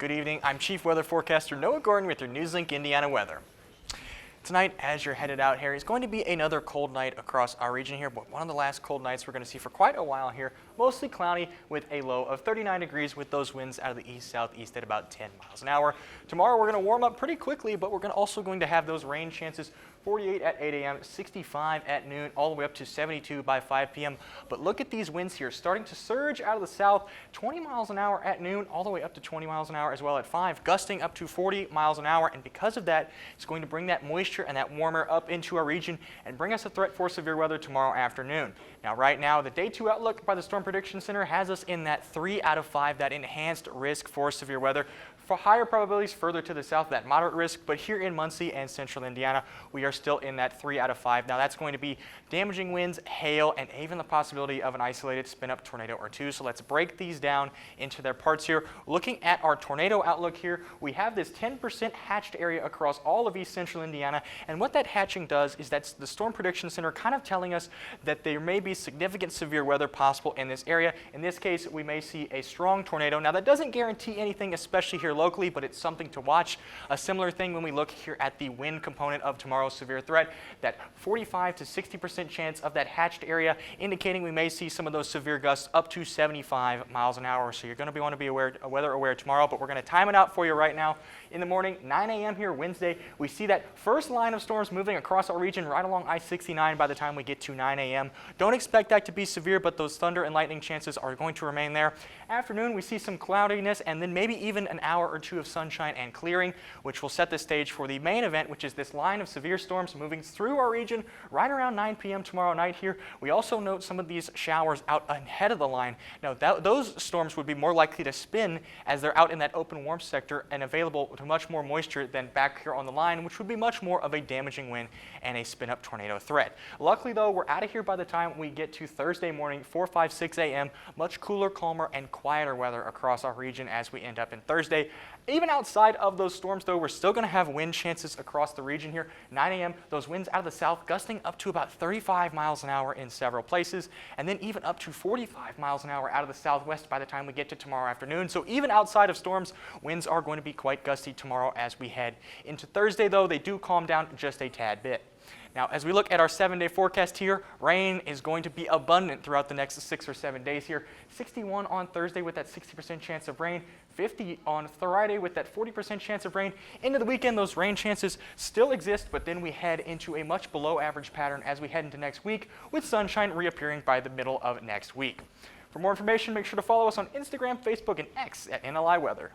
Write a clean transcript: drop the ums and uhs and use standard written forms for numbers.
Good evening. I'm Chief Weather Forecaster Noah Gordon with your NewsLink Indiana weather. Tonight, as you're headed out here, is going to be another cold night across our region here, but one of the last cold nights we're going to see for quite a while here. Mostly cloudy with a low of 39 degrees with those winds out of the east-southeast at about 10 miles an hour. Tomorrow we're going to warm up pretty quickly, but we're also going to have those rain chances. 48 at 8 a.m., 65 at noon, all the way up to 72 by 5 p.m. But look at these winds here, starting to surge out of the south, 20 miles an hour at noon, all the way up to 20 miles an hour as well at 5, gusting up to 40 miles an hour. And because of that, it's going to bring that moisture and that warmer up into our region and bring us a threat for severe weather tomorrow afternoon. Now, right now, the Day 2 outlook by the Storm Prediction Center has us in that 3 out of 5, that enhanced risk for severe weather. For higher probabilities further to the south, that moderate risk, but here in Muncie and central Indiana, we are still in that 3 out of 5. Now that's going to be damaging winds, hail, and even the possibility of an isolated spin-up tornado or two. So let's break these down into their parts here. Looking at our tornado outlook here, we have this 10% hatched area across all of east central Indiana, and what that hatching does is that's the Storm Prediction Center kind of telling us that there may be significant severe weather possible in this area. In this case, we may see a strong tornado. Now that doesn't guarantee anything, especially here locally, but it's something to watch. A similar thing when we look here at the wind component of tomorrow's severe threat, that 45 to 60% chance of that hatched area, indicating we may see some of those severe gusts up to 75 miles an hour. So you're going to want to be weather aware tomorrow, but we're going to time it out for you right now. In the morning, 9 a.m. here Wednesday, we see that first line of storms moving across our region right along I-69 by the time we get to 9 a.m. Don't expect that to be severe, but those thunder and lightning chances are going to remain there. Afternoon, we see some cloudiness and then maybe even an hour or two of sunshine and clearing, which will set the stage for the main event, which is this line of severe storms moving through our region right around 9 p.m. tomorrow night here. We also note some of these showers out ahead of the line. Now, those storms would be more likely to spin as they're out in that open warm sector and available to much more moisture than back here on the line, which would be much more of a damaging wind and a spin-up tornado threat. Luckily, though, we're out of here by the time we get to Thursday morning, 4, 5, 6 a.m. Much cooler, calmer, and quieter weather across our region as we end up in Thursday. Even outside of those storms, though, we're still going to have wind chances across the region here. 9 a.m., those winds out of the south gusting up to about 35 miles an hour in several places, and then even up to 45 miles an hour out of the southwest by the time we get to tomorrow afternoon. So even outside of storms, winds are going to be quite gusty tomorrow as we head into Thursday, though they do calm down just a tad bit. Now, as we look at our 7-day forecast here, rain is going to be abundant throughout the next 6 or 7 days here. 61 on Thursday with that 60% chance of rain, 50 on Friday with that 40% chance of rain. Into the weekend, those rain chances still exist, but then we head into a much below average pattern as we head into next week, with sunshine reappearing by the middle of next week. For more information, make sure to follow us on Instagram, Facebook, and X at NLI Weather.